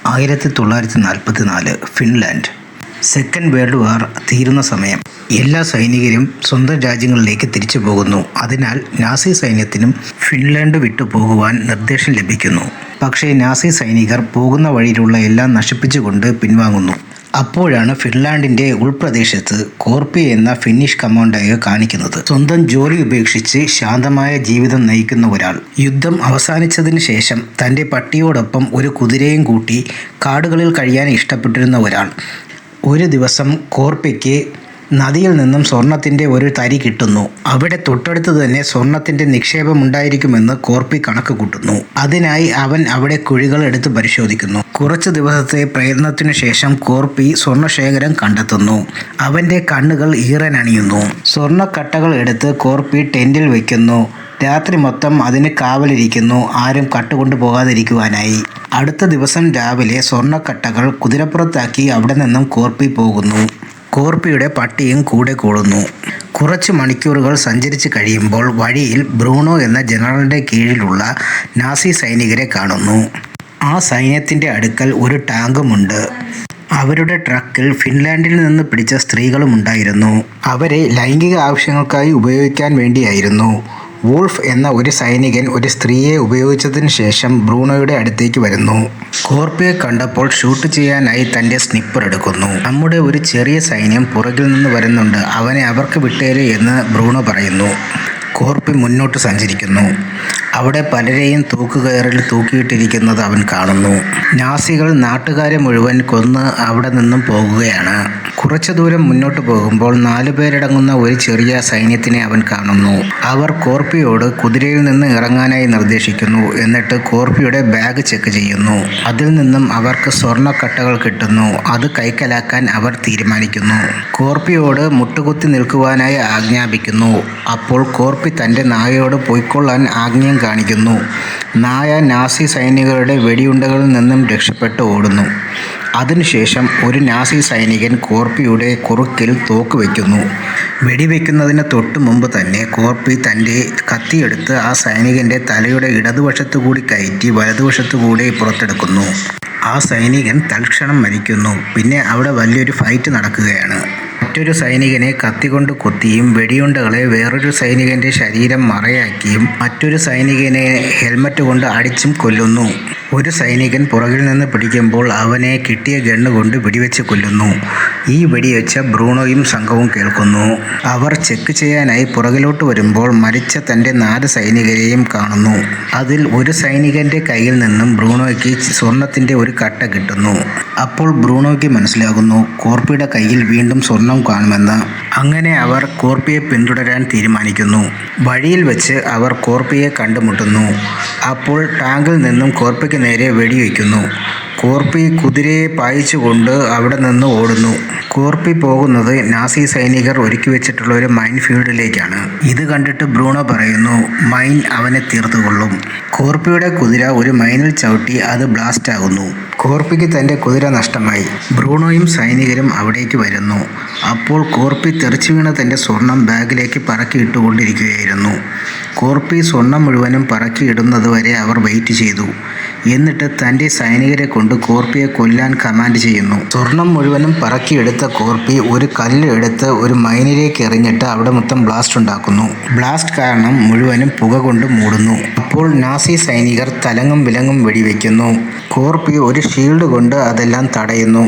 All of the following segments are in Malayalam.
1944 ഫിൻലാൻഡ്. സെക്കൻഡ് വേൾഡ് വാർ തീരുന്ന സമയം. എല്ലാ സൈനികരും സ്വന്തം രാജ്യങ്ങളിലേക്ക് തിരിച്ചു പോകുന്നു. അതിനാൽ നാസി സൈന്യത്തിനും ഫിൻലാൻഡ് വിട്ടു പോകുവാൻ നിർദ്ദേശം ലഭിക്കുന്നു. പക്ഷേ നാസി സൈനികർ പോകുന്ന വഴിയിലുള്ള എല്ലാം നശിപ്പിച്ചുകൊണ്ട് പിൻവാങ്ങുന്നു. അപ്പോഴാണ് ഫിൻലാൻഡിൻ്റെ ഉൾപ്രദേശത്ത് കോർപ്പി എന്ന ഫിന്നിഷ് കമാൻഡോയെ കാണിക്കുന്നത്. സ്വന്തം ജോലി ഉപേക്ഷിച്ച് ശാന്തമായ ജീവിതം നയിക്കുന്ന ഒരാൾ. യുദ്ധം അവസാനിച്ചതിന് ശേഷം തൻ്റെ പട്ടിയോടൊപ്പം ഒരു കുതിരയും കൂട്ടി കാടുകളിൽ കഴിയാൻ ഇഷ്ടപ്പെട്ടിരുന്ന ഒരാൾ. ഒരു ദിവസം കോർപ്പിക്ക് നദിയിൽ നിന്നും സ്വർണത്തിൻ്റെ ഒരു തരി കിട്ടുന്നു. അവിടെ തൊട്ടടുത്ത് തന്നെ സ്വർണത്തിൻ്റെ നിക്ഷേപമുണ്ടായിരിക്കുമെന്ന് കോർപ്പി കണക്ക് കൂട്ടുന്നു. അതിനായി അവൻ അവിടെ കുഴികൾ എടുത്ത് പരിശോധിക്കുന്നു. കുറച്ച് ദിവസത്തെ പ്രയത്നത്തിനു ശേഷം കോർപ്പി സ്വർണശേഖരം കണ്ടെത്തുന്നു. അവൻ്റെ കണ്ണുകൾ ഈറനണിയുന്നു. സ്വർണ്ണക്കട്ടകൾ എടുത്ത് കോർപ്പി ടെൻറ്റിൽ വയ്ക്കുന്നു. രാത്രി മൊത്തം അതിന് കാവലിരിക്കുന്നു, ആരും കട്ടുകൊണ്ടു പോകാതിരിക്കുവാനായി. അടുത്ത ദിവസം രാവിലെ സ്വർണ്ണക്കട്ടകൾ കുതിരപ്പുറത്താക്കി അവിടെ നിന്നും കോർപ്പി പോകുന്നു. കോർപ്പിയുടെ പട്ടിയും കൂടെ കൂടുന്നു. കുറച്ച് മണിക്കൂറുകൾ സഞ്ചരിച്ച് കഴിയുമ്പോൾ വഴിയിൽ ബ്രൂണോ എന്ന ജനറലിൻ്റെ കീഴിലുള്ള നാസി സൈനികരെ കാണുന്നു. ആ സൈന്യത്തിൻ്റെ അടുക്കൽ ഒരു ടാങ്കുമുണ്ട്. അവരുടെ ട്രക്കിൽ ഫിൻലാൻഡിൽ നിന്ന് പിടിച്ച സ്ത്രീകളും ഉണ്ടായിരുന്നു. അവരെ ലൈംഗിക ആവശ്യങ്ങൾക്കായി ഉപയോഗിക്കാൻ വേണ്ടിയായിരുന്നു. വൂൾഫ് എന്ന ഒരു സൈനികൻ ഒരു സ്ത്രീയെ ഉപയോഗിച്ചതിന് ശേഷം ബ്രൂണോയുടെ അടുത്തേക്ക് വരുന്നു. കോർപ്പിയെ കണ്ടപ്പോൾ ഷൂട്ട് ചെയ്യാനായി തൻ്റെ സ്നിപ്പർ എടുക്കുന്നു. നമ്മുടെ ഒരു ചെറിയ സൈന്യം പുറകിൽ നിന്ന് വരുന്നുണ്ട്, അവനെ അവർക്ക് വിട്ടേര് എന്ന് ബ്രൂണോ പറയുന്നു. കോർപ്പി മുന്നോട്ട് സഞ്ചരിക്കുന്നു. അവിടെ പലരെയും തൂക്കുകയറിൽ തൂക്കിയിട്ടിരിക്കുന്നത് അവൻ കാണുന്നു. നാസികൾ നാട്ടുകാരെ മുഴുവൻ കൊന്ന് അവിടെ നിന്നും പോകുകയാണ്. കുറച്ചു ദൂരം മുന്നോട്ട് പോകുമ്പോൾ 4 പേരടങ്ങുന്ന ഒരു ചെറിയ സൈന്യത്തിനെ അവൻ കാണുന്നു. അവർ കോർപ്പിയോട് കുതിരയിൽ നിന്ന് ഇറങ്ങാനായി നിർദ്ദേശിക്കുന്നു. എന്നിട്ട് കോർപ്പിയുടെ ബാഗ് ചെക്ക് ചെയ്യുന്നു. അതിൽ നിന്നും അവർക്ക് സ്വർണ്ണക്കട്ടകൾ കിട്ടുന്നു. അത് കൈക്കലാക്കാൻ അവർ തീരുമാനിക്കുന്നു. കോർപ്പിയോട് മുട്ടുകുത്തി നിൽക്കുവാനായി ആജ്ഞാപിക്കുന്നു. അപ്പോൾ കോർപ്പി തൻ്റെ നായയോട് പൊയ്ക്കൊള്ളാൻ ആജ്ഞയും കാണിക്കുന്നു. നായ നാസി സൈനികരുടെ വെടിയുണ്ടകളിൽ നിന്നും രക്ഷപ്പെട്ട് ഓടുന്നു. അതിനുശേഷം ഒരു നാസി സൈനികൻ കോർപ്പിയുടെ കുറുക്കിൽ തോക്ക് വയ്ക്കുന്നു. വെടിവെക്കുന്നതിന് തൊട്ട് മുമ്പ് തന്നെ കോർപ്പി തൻ്റെ കത്തിയെടുത്ത് ആ സൈനികൻ്റെ തലയുടെ ഇടതുവശത്തു കൂടി കയറ്റി വലതുവശത്തു കൂടി പുറത്തെടുക്കുന്നു. ആ സൈനികൻ തൽക്ഷണം മരിക്കുന്നു. പിന്നെ അവിടെ വലിയൊരു ഫൈറ്റ് നടക്കുകയാണ്. മറ്റൊരു സൈനികനെ കത്തികൊണ്ട് കുത്തിയും വെടിയുണ്ടകളെ വേറൊരു സൈനികൻ്റെ ശരീരം മറയാക്കിയും മറ്റൊരു സൈനികനെ ഹെൽമറ്റ് കൊണ്ട് അടിച്ചും കൊല്ലുന്നു. ഒരു സൈനികൻ പുറകിൽ നിന്ന് പിടിക്കുമ്പോൾ അവനെ കിട്ടിയ ഗണ്ണ് കൊണ്ട് വെടിവെച്ച് കൊല്ലുന്നു. ഈ വെടിവെച്ച ബ്രൂണോയും സംഘവും കേൾക്കുന്നു. അവർ ചെക്ക് ചെയ്യാനായി പുറകിലോട്ട് വരുമ്പോൾ മരിച്ച തൻ്റെ 4 സൈനികരെയും കാണുന്നു. അതിൽ ഒരു സൈനികൻ്റെ കയ്യിൽ നിന്നും ബ്രൂണോയ്ക്ക് സ്വർണത്തിൻ്റെ ഒരു കട്ട കിട്ടുന്നു. അപ്പോൾ ബ്രൂണോയ്ക്ക് മനസ്സിലാകുന്നു കോർപ്പിയുടെ കയ്യിൽ വീണ്ടും സ്വർണം കാണുമെന്ന്. അങ്ങനെ അവർ കോർപ്പിയെ പിന്തുടരാൻ തീരുമാനിക്കുന്നു. വഴിയിൽ വെച്ച് അവർ കോർപ്പിയെ കണ്ടുമുട്ടുന്നു. അപ്പോൾ ടാങ്കിൽ നിന്നും കോർപ്പിക്ക് നേരെ വെടിവെക്കുന്നു. കോർപ്പി കുതിരയെ പായിച്ചുകൊണ്ട് അവിടെ നിന്ന് ഓടുന്നു. കോർപ്പി പോകുന്നത് നാസി സൈനികർ ഒരുക്കി വെച്ചിട്ടുള്ള ഒരു മൈൻ ഫീൽഡിലേക്കാണ്. ഇത് കണ്ടിട്ട് ബ്രൂണോ പറയുന്നു മൈൻ അവനെ തീർത്തുകൊള്ളും. കോർപ്പിയുടെ കുതിര ഒരു മൈനിൽ ചവിട്ടി അത് ബ്ലാസ്റ്റ് ആകുന്നു. കോർപ്പിക്ക് തൻ്റെ കുതിര നഷ്ടമായി. ബ്രൂണോയും സൈനികരും അവിടേക്ക് വരുന്നു. അപ്പോൾ കോർപ്പി തെറിച്ചു വീണ തൻ്റെ സ്വർണം ബാഗിലേക്ക് പറക്കിയിട്ടുകൊണ്ടിരിക്കുകയായിരുന്നു. കോർപ്പി സ്വർണം മുഴുവനും പറക്കിയിടുന്നത് വരെ അവർ വെയിറ്റ് ചെയ്തു. എന്നിട്ട് തൻ്റെ സൈനികരെ കൊണ്ട് കോർപ്പിയെ കൊല്ലാൻ കമാൻഡ് ചെയ്യുന്നു. സ്വർണം മുഴുവനും പറക്കിയെടുത്ത കോർപ്പി ഒരു കല്ല് എടുത്ത് ഒരു മൈനിലേക്ക് എറിഞ്ഞിട്ട് അവിടെ മൊത്തം ബ്ലാസ്റ്റ് ഉണ്ടാക്കുന്നു. ബ്ലാസ്റ്റ് കാരണം മുഴുവനും പുക കൊണ്ട് മൂടുന്നു. അപ്പോൾ നാസി സൈനികർ തലങ്ങും വിലങ്ങും വെടിവെക്കുന്നു. കോർപ്പി ഒരു ഷീൽഡ് കൊണ്ട് അതെല്ലാം തടയുന്നു.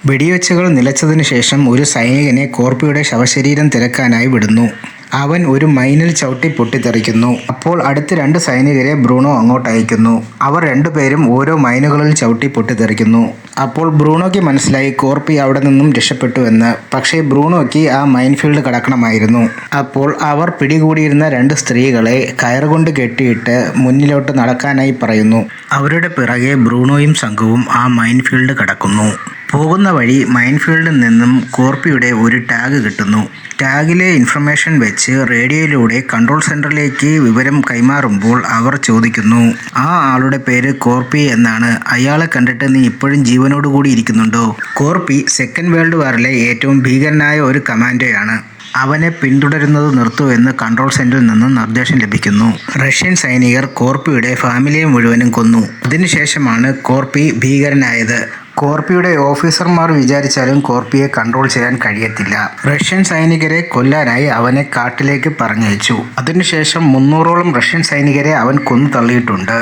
വെടിവെച്ചുകൾ നിലച്ചതിന് ശേഷം ഒരു സൈനികനെ കോർപ്പിയുടെ ശവശരീരം തിരക്കാനായി വിടുന്നു. അവൻ ഒരു മൈനിൽ ചവിട്ടി പൊട്ടിത്തെറിക്കുന്നു. അപ്പോൾ അടുത്ത 2 സൈനികരെ ബ്രൂണോ അങ്ങോട്ട് അയക്കുന്നു. അവർ 2 പേരും ഓരോ മൈനുകളിൽ ചവിട്ടി പൊട്ടിത്തെറിക്കുന്നു. അപ്പോൾ ബ്രൂണോയ്ക്ക് മനസ്സിലായി കോർപ്പി അവിടെ നിന്നും രക്ഷപ്പെട്ടു എന്ന്. പക്ഷേ ബ്രൂണോയ്ക്ക് ആ മൈൻ ഫീൽഡ് കടക്കണമായിരുന്നു. അപ്പോൾ അവർ പിടികൂടിയിരുന്ന 2 സ്ത്രീകളെ കയറുകൊണ്ട് കെട്ടിയിട്ട് മുന്നിലോട്ട് നടക്കാനായി പറയുന്നു. അവരുടെ പിറകെ ബ്രൂണോയും സംഘവും ആ മൈൻ ഫീൽഡ് കടക്കുന്നു. പോകുന്ന വഴി മൈൻഫീൽഡിൽ നിന്നും കോർപ്പിയുടെ ഒരു ടാഗ് കിട്ടുന്നു. ടാഗിലെ ഇൻഫർമേഷൻ വെച്ച് റേഡിയോയിലൂടെ കൺട്രോൾ സെൻറ്ററിലേക്ക് വിവരം കൈമാറുമ്പോൾ അവർ ചോദിക്കുന്നു, ആ ആളുടെ പേര് കോർപ്പി എന്നാണ്. അയാളെ കണ്ടിട്ട് നീ ഇപ്പോഴും ജീവനോടുകൂടി ഇരിക്കുന്നുണ്ടോ? കോർപ്പി സെക്കൻഡ് വേൾഡ് വാറിലെ ഏറ്റവും ഭീകരനായ ഒരു കമാൻഡോയാണ്. അവനെ പിന്തുടരുന്നത് നിർത്തൂ എന്ന് കൺട്രോൾ സെന്ററിൽ നിന്നും നിർദ്ദേശം ലഭിക്കുന്നു. റഷ്യൻ സൈനികർ കോർപ്പിയുടെ ഫാമിലിയെ മുഴുവനും കൊന്നു. അതിനുശേഷമാണ് കോർപ്പി ഭീകരനായത്. കോർപ്പിയുടെ ഓഫീസർമാർ വിചാരിച്ചാലും കോർപ്പിയെ കൺട്രോൾ ചെയ്യാൻ കഴിയത്തില്ല. റഷ്യൻ സൈനികരെ കൊല്ലാനായി അവനെ കാട്ടിലേക്ക് പറഞ്ഞയച്ചു. അതിനുശേഷം 300ഓളം റഷ്യൻ സൈനികരെ അവൻ കൊന്നു തള്ളിയിട്ടുണ്ട്.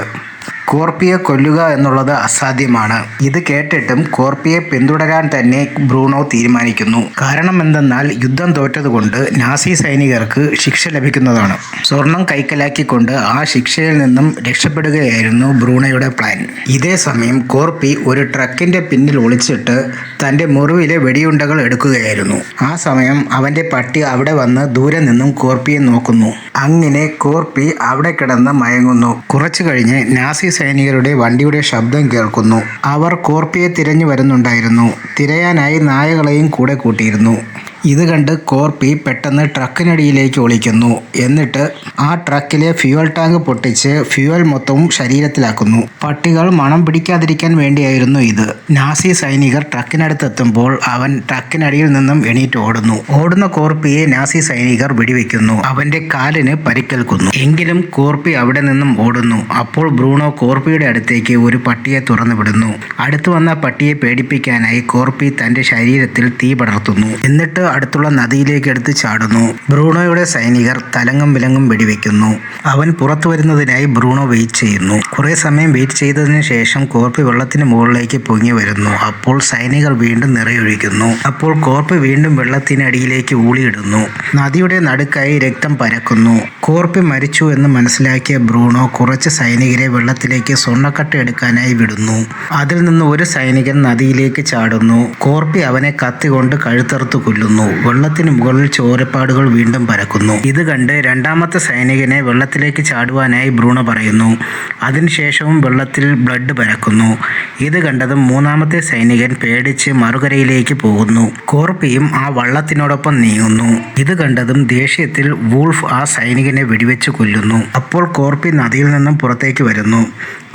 കോർപ്പിയെ കൊല്ലുക എന്നുള്ളത് അസാധ്യമാണ്. ഇത് കേട്ടിട്ടും കോർപ്പിയെ പിന്തുടരാൻ തന്നെ ബ്രൂണോ തീരുമാനിക്കുന്നു. കാരണം എന്തെന്നാൽ യുദ്ധം തോറ്റതുകൊണ്ട് നാസി സൈനികർക്ക് ശിക്ഷ ലഭിക്കുന്നതാണ്. സ്വർണം കൈക്കലാക്കിക്കൊണ്ട് ആ ശിക്ഷയിൽ നിന്നും രക്ഷപ്പെടുകയായിരുന്നു ബ്രൂണോയുടെ പ്ലാൻ. ഇതേ സമയം കോർപ്പി ഒരു ട്രക്കിന്റെ പിന്നിൽ ഒളിച്ചിട്ട് തന്റെ മുറിവിലെ വെടിയുണ്ടകൾ എടുക്കുകയായിരുന്നു. ആ സമയം അവന്റെ പട്ടി അവിടെ വന്ന് ദൂരെ നിന്നും കോർപ്പിയെ നോക്കുന്നു. അങ്ങനെ കോർപ്പി അവിടെ കിടന്ന് മയങ്ങുന്നു. കുറച്ചു കഴിഞ്ഞ് നാസി സൈനികരുടെ വണ്ടിയുടെ ശബ്ദം കേൾക്കുന്നു. അവർ കോർപ്പിയെ തിരഞ്ഞു വരുന്നുണ്ടായിരുന്നു. തിരയാനായി നായകളെയും കൂടെ കൂട്ടിയിരുന്നു. ഇത് കണ്ട് കോർപ്പി പെട്ടെന്ന് ട്രക്കിനടിയിലേക്ക് ഒളിക്കുന്നു. എന്നിട്ട് ആ ട്രക്കിലെ ഫ്യൂവൽ ടാങ്ക് പൊട്ടിച്ച് ഫ്യൂവൽ മൊത്തവും ശരീരത്തിലാക്കുന്നു. പട്ടികൾ മണം പിടിക്കാതിരിക്കാൻ വേണ്ടിയായിരുന്നു ഇത്. നാസി സൈനികർ ട്രക്കിനടുത്തെത്തുമ്പോൾ അവൻ ട്രക്കിനടിയിൽ നിന്നും എണീറ്റ് ഓടുന്നു. ഓടുന്ന കോർപ്പിയെ നാസി സൈനികർ വെടിവെക്കുന്നു. അവന്റെ കാലിന് പരിക്കേൽക്കുന്നു. എങ്കിലും കോർപ്പി അവിടെ നിന്നും ഓടുന്നു. അപ്പോൾ ബ്രൂണോ കോർപ്പിയുടെ അടുത്തേക്ക് ഒരു പട്ടിയെ തുറന്നു വിടുന്നു. അടുത്തു വന്ന പട്ടിയെ പേടിപ്പിക്കാനായി കോർപ്പി തന്റെ ശരീരത്തിൽ തീ പടർത്തുന്നു. എന്നിട്ട് അടുത്തുള്ള നദിയിലേക്ക് എടുത്ത് ചാടുന്നു. ബ്രൂണോയുടെ സൈനികർ തലങ്ങും വിലങ്ങും വെടിവെക്കുന്നു. അവൻ പുറത്തു വരുന്നതിനായി ബ്രൂണോ വെയിറ്റ് ചെയ്യുന്നു. കുറെ സമയം വെയിറ്റ് ചെയ്തതിനു ശേഷം കോർപ്പി വെള്ളത്തിന് മുകളിലേക്ക് പൊങ്ങി വരുന്നു. അപ്പോൾ സൈനികർ വീണ്ടും നിറയൊഴിക്കുന്നു. അപ്പോൾ കോർപ്പി വീണ്ടും വെള്ളത്തിനടിയിലേക്ക് ഊളിയിടുന്നു. നദിയുടെ നടുക്കായി രക്തം പരക്കുന്നു. കോർപ്പി മരിച്ചു എന്ന് മനസ്സിലാക്കിയ ബ്രൂണോ കുറച്ച് സൈനികരെ വെള്ളത്തിലേക്ക് സ്വർണ്ണക്കട്ട എടുക്കാനായി വിടുന്നു. അതിൽ നിന്ന് ഒരു സൈനികൻ നദിയിലേക്ക് ചാടുന്നു. കോർപ്പി അവനെ കത്തി കൊണ്ട് കഴുത്തറുത്ത് കൊല്ലുന്നു. വെള്ളത്തിന് മുകളിൽ ചോരപ്പാടുകൾ വീണ്ടും പരക്കുന്നു. ഇത് കണ്ട് രണ്ടാമത്തെ സൈനികനെ വെള്ളത്തിലേക്ക് ചാടുവാനായി ബ്രൂണോ പറയുന്നു. അതിനുശേഷവും വെള്ളത്തിൽ ബ്ലഡ് പരക്കുന്നു. ഇത് കണ്ടതും മൂന്നാമത്തെ സൈനികൻ പേടിച്ച് മറുകരയിലേക്ക് പോകുന്നു. കോർപ്പിയും ആ വള്ളത്തിനോടൊപ്പം നീങ്ങുന്നു. ഇത് കണ്ടതും ദേഷ്യത്തിൽ വൂൾഫ് ആ സൈനികനെ വെടിവെച്ച് കൊല്ലുന്നു. അപ്പോൾ കോർപ്പി നദിയിൽ നിന്നും പുറത്തേക്ക് വരുന്നു.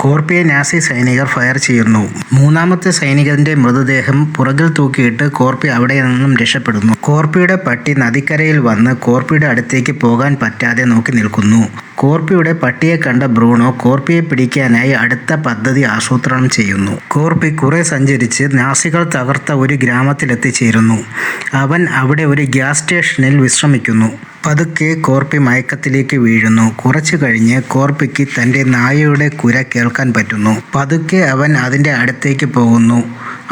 കോർപ്പിയെ നാസി സൈനികർ ഫയർ ചെയ്യുന്നു. മൂന്നാമത്തെ സൈനികന്റെ മൃതദേഹം പുറകിൽ തൂക്കിയിട്ട് കോർപ്പി അവിടെ നിന്നും രക്ഷപ്പെടുന്നു. കോർപ്പിയുടെ പട്ടി നദിക്കരയിൽ വന്ന് കോർപ്പിയുടെ അടുത്തേക്ക് പോകാൻ പറ്റാതെ നോക്കി നിൽക്കുന്നു. കോർപ്പിയുടെ പട്ടിയെ കണ്ട ബ്രൂണോ കോർപ്പിയെ പിടിക്കാനായി അടുത്ത പദ്ധതി ആസൂത്രണം ചെയ്യുന്നു. കോർപ്പി കുറെ സഞ്ചരിച്ച് നാസികൾ തകർത്ത ഒരു ഗ്രാമത്തിലെത്തിച്ചേരുന്നു. അവൻ അവിടെ ഒരു ഗ്യാസ് സ്റ്റേഷനിൽ വിശ്രമിക്കുന്നു. പതുക്കെ കോർപ്പി മയക്കത്തിലേക്ക് വീഴുന്നു. കുറച്ചു കഴിഞ്ഞ് കോർപ്പിക്ക് തൻ്റെ നായയുടെ കുര കേൾക്കാൻ പറ്റുന്നു. പതുക്കെ അവൻ അതിൻ്റെ അടുത്തേക്ക് പോകുന്നു.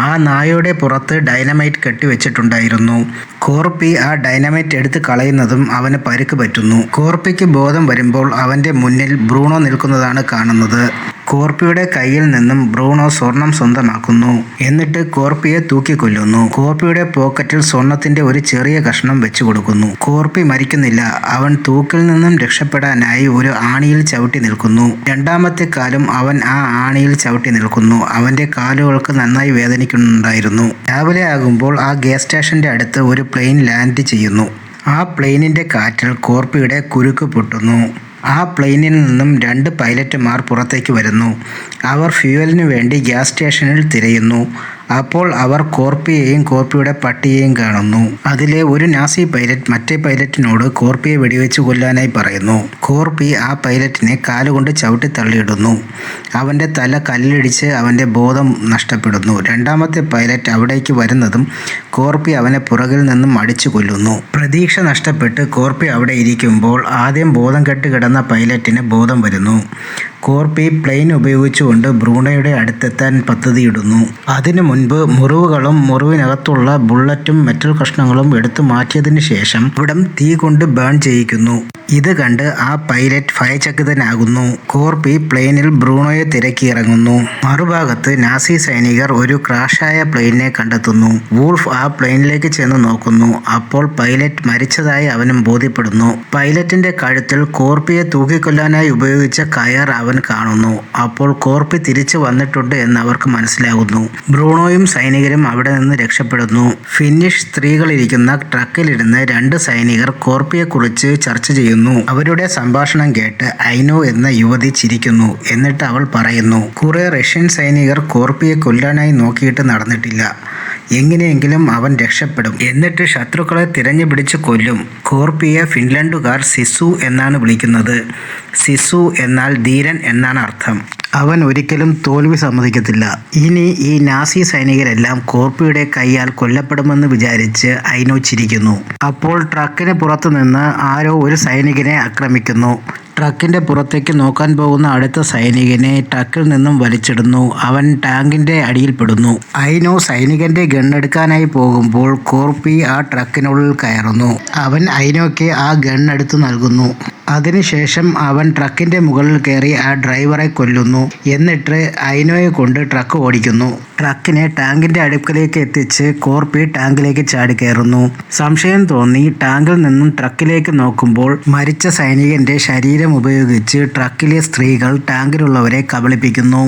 ആ നായയുടെ പുറത്ത് ഡൈനമൈറ്റ് കെട്ടിവെച്ചിട്ടുണ്ടായിരുന്നു. കോർപ്പി ആ ഡൈനമൈറ്റ് എടുത്ത് കളയുന്നതും അവന് പരിക്ക് പറ്റുന്നു. കോർപ്പിക്ക് ബോധം വരുമ്പോൾ അവൻ്റെ മുന്നിൽ ബ്രൂണോ നിൽക്കുന്നതാണ് കാണുന്നത്. കോർപ്പിയുടെ കയ്യിൽ നിന്നും ബ്രൂണോ സ്വർണം സ്വന്തമാക്കുന്നു. എന്നിട്ട് കോർപ്പിയെ തൂക്കിക്കൊല്ലുന്നു. കോർപ്പിയുടെ പോക്കറ്റിൽ സ്വർണത്തിന്റെ ഒരു ചെറിയ കഷ്ണം വെച്ചു കൊടുക്കുന്നു. കോർപ്പി മരിക്കുന്നില്ല. അവൻ തൂക്കിൽ നിന്നും രക്ഷപ്പെടാനായി ഒരു ആണിയിൽ ചവിട്ടി നിൽക്കുന്നു. രണ്ടാമത്തെ കാലും അവൻ ആ ആണിയിൽ ചവിട്ടി നിൽക്കുന്നു. അവന്റെ കാലുകൾക്ക് നന്നായി വേദനിക്കുന്നുണ്ടായിരുന്നു. രാവിലെ ആകുമ്പോൾ ആ ഗ്യാസ് സ്റ്റേഷന്റെ അടുത്ത് ഒരു പ്ലെയിൻ ലാൻഡ് ചെയ്യുന്നു. ആ പ്ലെയിനിന്റെ കാറ്റിൽ കോർപ്പിയുടെ കുരുക്ക് പൊട്ടുന്നു. ആ പ്ലെയിനിൽ നിന്നും 2 പൈലറ്റുമാർ പുറത്തേക്ക് വരുന്നു. അവർ ഫ്യൂവലിനു വേണ്ടി ഗ്യാസ് സ്റ്റേഷനിൽ തിരയുന്നു. അപ്പോൾ അവർ കോർപ്പിയെയും കോർപ്പിയുടെ പട്ടിയെയും കാണുന്നു. അതിലെ ഒരു നാസി പൈലറ്റ് മറ്റേ പൈലറ്റിനോട് കോർപ്പിയെ വെടിവെച്ച് കൊല്ലാനായി പറയുന്നു. കോർപ്പി ആ പൈലറ്റിനെ കാലുകൊണ്ട് ചവിട്ടി തള്ളിയിടുന്നു. അവൻ്റെ തല കല്ലിടിച്ച് അവൻ്റെ ബോധം നഷ്ടപ്പെടുന്നു. രണ്ടാമത്തെ പൈലറ്റ് അവിടേക്ക് വരുന്നതും കോർപ്പി അവനെ പുറകിൽ നിന്നും അടിച്ചു കൊല്ലുന്നു. പ്രതീക്ഷ നഷ്ടപ്പെട്ട് കോർപ്പി അവിടെ ഇരിക്കുമ്പോൾ ആദ്യം ബോധം കെട്ട് കിടന്ന പൈലറ്റിന് ബോധം വരുന്നു. കോർപ്പി പ്ലെയിൻ ഉപയോഗിച്ചുകൊണ്ട് ബ്രൂണോയുടെ അടുത്തെത്താൻ പദ്ധതിയിടുന്നു. അതിനു മുൻപ് മുറിവുകളും മുറിവിനകത്തുള്ള ബുള്ളറ്റും മെറ്റൽ കഷ്ണങ്ങളും എടുത്തു മാറ്റിയതിനു ശേഷം ഇവിടം തീ കൊണ്ട് ബേൺ ചെയ്യിക്കുന്നു. ഇത് കണ്ട് ആ പൈലറ്റ് ഭയചകിതനാകുന്നു. കോർപ്പി പ്ലെയിനിൽ ബ്രൂണോയെ തിരക്കി ഇറങ്ങുന്നു. മറുഭാഗത്ത് നാസി സൈനികർ ഒരു ക്രാഷായ പ്ലെയിനിനെ കണ്ടെത്തുന്നു. വൂൾഫ് ആ പ്ലെയിനിലേക്ക് ചെന്ന് നോക്കുന്നു. അപ്പോൾ പൈലറ്റ് മരിച്ചതായി അവനും ബോധ്യപ്പെടുന്നു. പൈലറ്റിന്റെ കഴുത്തിൽ കോർപ്പിയെ തൂക്കിക്കൊല്ലാനായി ഉപയോഗിച്ച കയർ അവൻ കാണുന്നു. അപ്പോൾ കോർപ്പി തിരിച്ചു വന്നിട്ടുണ്ട് എന്ന് അവർക്ക് മനസ്സിലാകുന്നു. ബ്രൂണോയും സൈനികരും അവിടെ നിന്ന് രക്ഷപ്പെടുന്നു. ഫിന്നിഷ് സ്ത്രീകളിരിക്കുന്ന ട്രക്കിലിരുന്ന് 2 സൈനികർ കോർപ്പിയെക്കുറിച്ച് ചർച്ച ചെയ്യുന്നു. അവരുടെ സംഭാഷണം കേട്ട് ഐനോ എന്ന യുവതി ചിരിക്കുന്നു. എന്നിട്ട് അവൾ പറയുന്നു, കുറെ റഷ്യൻ സൈനികർ കോർപ്പിയെ കൊല്ലാനായി നോക്കിയിട്ട് നടന്നിട്ടില്ല. എങ്ങനെയെങ്കിലും അവൻ രക്ഷപ്പെടും. എന്നിട്ട് ശത്രുക്കളെ തിരഞ്ഞു പിടിച്ച് കൊല്ലും. കോർപ്പിയെ ഫിൻലൻഡുകാർ സിസു എന്നാണ് വിളിക്കുന്നത്. സിസു എന്നാൽ ധീരൻ എന്നാണ് അർത്ഥം. അവൻ ഒരിക്കലും തോൽവി സമ്മതിക്കത്തില്ല. ഇനി ഈ നാസി സൈനികരെല്ലാം കോർപ്പിയുടെ കൈയാൽ കൊല്ലപ്പെടുമെന്ന് വിചാരിച്ച് ഐനോ ചിരിക്കുന്നു. അപ്പോൾ ട്രക്കിന് പുറത്തു നിന്ന് ആരോ ഒരു സൈനികനെ ആക്രമിക്കുന്നു. ട്രക്കിന്റെ പുറത്തേക്ക് നോക്കാൻ പോകുന്ന അടുത്ത സൈനികനെ ട്രക്കിൽ നിന്നും വലിച്ചിടുന്നു. അവൻ ടാങ്കിന്റെ അടിയിൽപ്പെടുന്നു. ഐനോ സൈനികന്റെ ഗണ്ണെടുക്കാനായി പോകുമ്പോൾ കോർപ്പി ആ ട്രക്കിനുള്ളിൽ കയറുന്നു. അവൻ ഐനോയ്ക്ക് ആ ഗണ്ണെടുത്ത് നൽകുന്നു. അതിനുശേഷം അവൻ ട്രക്കിന്റെ മുകളിൽ കയറി ആ ഡ്രൈവറെ കൊല്ലുന്നു. എന്നിട്ട് ഐനോയെ കൊണ്ട് ട്രക്ക് ഓടിക്കുന്നു. ട്രക്കിനെ ടാങ്കിന്റെ അടുക്കലേക്ക് എത്തിച്ച് കോർപ്പി ടാങ്കിലേക്ക് ചാടിക്കയറുന്നു. സംശയം തോന്നി ടാങ്കിൽ നിന്നും ട്രക്കിലേക്ക് നോക്കുമ്പോൾ മരിച്ച സൈനികന്റെ ശരീരം ഉപയോഗിച്ച് ട്രക്കിലെ സ്ത്രീകൾ ടാങ്കിലുള്ളവരെ കബളിപ്പിക്കുന്നു.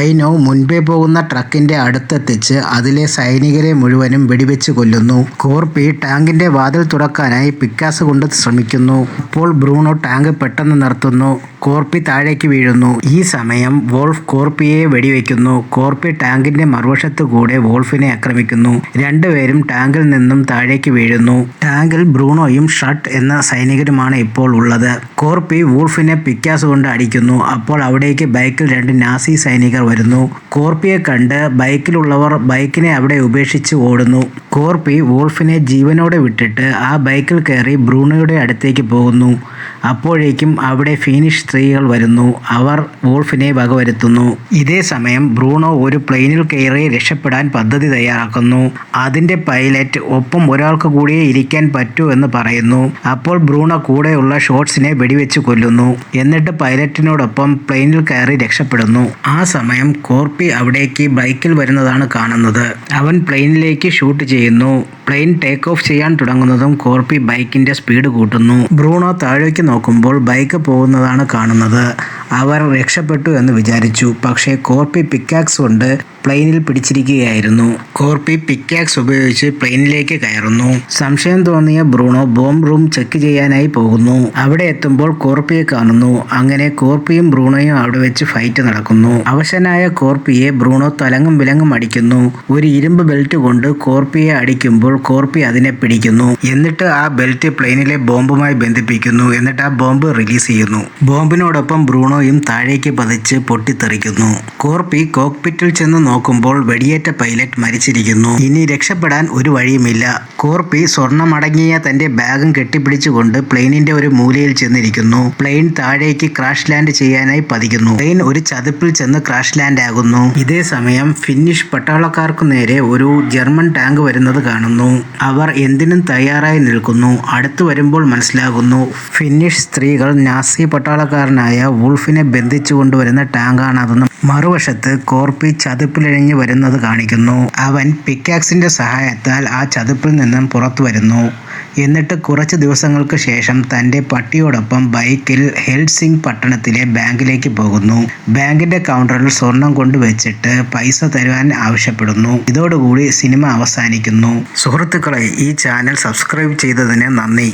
ഐനോ മുൻപേ പോകുന്ന ട്രക്കിന്റെ അടുത്തെത്തിച്ച് അതിലെ സൈനികരെ മുഴുവനും വെടിവെച്ച് കൊല്ലുന്നു. കോർപ്പി ടാങ്കിന്റെ വാതിൽ തുറക്കാനായി പിക്കാസ് കൊണ്ട് ശ്രമിക്കുന്നു. അപ്പോൾ ബ്രൂണോ ടാങ്ക് പെട്ടെന്ന് നിർത്തുന്നു. കോർപ്പി താഴേക്ക് വീഴുന്നു. ഈ സമയം വോൾഫ് കോർപ്പിയെ വെടിവെക്കുന്നു. കോർപ്പി ടാങ്കിന്റെ മറുവശത്തു കൂടെ വോൾഫിനെ ആക്രമിക്കുന്നു. രണ്ടുപേരും ടാങ്കിൽ നിന്നും താഴേക്ക് വീഴുന്നു. ടാങ്കിൽ ബ്രൂണോയും ഷട്ട് എന്ന സൈനികരുമാണ് ഇപ്പോൾ ഉള്ളത്. കോർപ്പി വോൾഫിനെ പിക്കാസ് കൊണ്ട് അടിക്കുന്നു. അപ്പോൾ അവിടേക്ക് ബൈക്കിൽ 2 നാസി സൈനികർ വരുന്നു. കോർപ്പിയെ കണ്ട് ബൈക്കിലുള്ളവർ ബൈക്കിനെ അവിടെ ഉപേക്ഷിച്ച് ഓടുന്നു. കോർപ്പി വോൾഫിനെ ജീവനോടെ വിട്ടിട്ട് ആ ബൈക്കിൽ കയറി ബ്രൂണോയുടെ അടുത്തേക്ക് പോകുന്നു. അപ്പോഴേക്കും അവിടെ ഫിനിഷ് സ്ത്രീകൾ വരുന്നു. അവർ വോൾഫിനെ വകവരുത്തുന്നു. ഇതേ സമയം ബ്രൂണോ ഒരു പ്ലെയിനിൽ കയറി രക്ഷപ്പെടാൻ പദ്ധതി തയ്യാറാക്കുന്നു. അതിന്റെ പൈലറ്റ് ഒപ്പം ഒരാൾക്ക് കൂടിയേ ഇരിക്കാൻ പറ്റൂ എന്ന് പറയുന്നു. അപ്പോൾ ബ്രൂണോ കൂടെയുള്ള ഷോട്ട്സിനെ വെടിവെച്ച് കൊല്ലുന്നു. എന്നിട്ട് പൈലറ്റിനോടൊപ്പം പ്ലെയിനിൽ കയറി രക്ഷപ്പെടുന്നു. ആ സമയം കോർപ്പി അവിടേക്ക് ബൈക്കിൽ വരുന്നതാണ് കാണുന്നത്. അവൻ പ്ലെയിനിലേക്ക് ഷൂട്ട് ചെയ്യുന്നു. പ്ലെയിൻ ടേക്ക് ഓഫ് ചെയ്യാൻ തുടങ്ങുന്നതും കോർപ്പി ബൈക്കിന്റെ സ്പീഡ് കൂട്ടുന്നു. ബ്രൂണോ താഴേക്ക് നോക്കുമ്പോൾ ബൈക്ക് പോകുന്നതാണ് കാണുന്നത്. അവർ രക്ഷപ്പെട്ടു എന്ന് വിചാരിച്ചു. പക്ഷേ കോർപ്പി പിക്കാക്സ് കൊണ്ട് പ്ലെയിനിൽ പിടിച്ചിരിക്കുകയായിരുന്നു. കോർപ്പി പിക്കാക്സ് ഉപയോഗിച്ച് പ്ലെയിനിലേക്ക് കയറുന്നു. സംശയം തോന്നിയ ബ്രൂണോ ബോംബ് റൂം ചെക്ക് ചെയ്യാനായി പോകുന്നു. അവിടെ എത്തുമ്പോൾ കോർപ്പിയെ കാണുന്നു. അങ്ങനെ കോർപ്പിയും ബ്രൂണോയും അവിടെ വെച്ച് ഫൈറ്റ് നടക്കുന്നു. അവശനായ കോർപ്പിയെ ബ്രൂണോ തലങ്ങും വിലങ്ങും അടിക്കുന്നു. ഒരു ഇരുമ്പ് ബെൽറ്റ് കൊണ്ട് കോർപ്പിയെ അടിക്കുമ്പോൾ കോർപ്പി അതിനെ പിടിക്കുന്നു. എന്നിട്ട് ആ ബെൽറ്റ് പ്ലെയിനിലെ ബോംബുമായി ബന്ധിപ്പിക്കുന്നു. എന്നിട്ട് ആ ബോംബ് റിലീസ് ചെയ്യുന്നു. ബോംബിനോടൊപ്പം ബ്രൂണോയും താഴേക്ക് പതിച്ച് പൊട്ടിത്തെറിക്കുന്നു. കോർപ്പി കോക്പിറ്റിൽ ചെന്ന് നോക്കുമ്പോൾ വെടിയേറ്റ പൈലറ്റ് മരിച്ചിരിക്കുന്നു. ഇനി രക്ഷപ്പെടാൻ ഒരു വഴിയുമില്ല. കോർപ്പി സ്വർണ്ണമടങ്ങിയ തന്റെ ബാഗും കെട്ടിപ്പിടിച്ചുകൊണ്ട് പ്ലെയിനിന്റെ ഒരു മൂലയിൽ ചെന്നിരിക്കുന്നു. പ്ലെയിൻ താഴേക്ക് ക്രാഷ് ലാൻഡ് ചെയ്യാനായി പതിക്കുന്നു. പ്ലെയിൻ ഒരു ചതുപ്പിൽ ചെന്ന് ക്രാഷ് ലാൻഡ് ആകുന്നു. ഇതേ സമയം ഫിന്നിഷ് പട്ടാളക്കാർക്ക് നേരെ ഒരു ജർമ്മൻ ടാങ്ക് വരുന്നത് കാണുന്നു. അവർ എന്തിനും തയ്യാറായി നിൽക്കുന്നു. അടുത്തു വരുമ്പോൾ മനസ്സിലാകുന്നു ഫിന്നിഷ് സ്ത്രീകൾ നാസി പട്ടാളക്കാരനായ വൂൾഫിനെ ബന്ധിച്ചു കൊണ്ടുവരുന്ന ടാങ്കാണതെന്നും. മറുവശത്ത് കോർപ്പി ചതുപ്പിലിഴഞ്ഞു വരുന്നത് കാണിക്കുന്നു. അവൻ പിക്കാക്സിന്റെ സഹായത്താൽ ആ ചതുപ്പിൽ നിന്നും പുറത്തു വരുന്നു. എന്നിട്ട് കുറച്ച് ദിവസങ്ങൾക്ക് ശേഷം തൻ്റെ പട്ടിയോടൊപ്പം ബൈക്കിൽ ഹെൽസിംഗ് പട്ടണത്തിലെ ബാങ്കിലേക്ക് പോകുന്നു. ബാങ്കിന്റെ കൗണ്ടറിൽ സ്വർണം കൊണ്ടുവച്ചിട്ട് പൈസ തരുവാൻ ആവശ്യപ്പെടുന്നു. ഇതോടുകൂടി സിനിമ അവസാനിക്കുന്നു. സുഹൃത്തുക്കളെ, ഈ ചാനൽ സബ്സ്ക്രൈബ് ചെയ്തതിന് നന്ദി.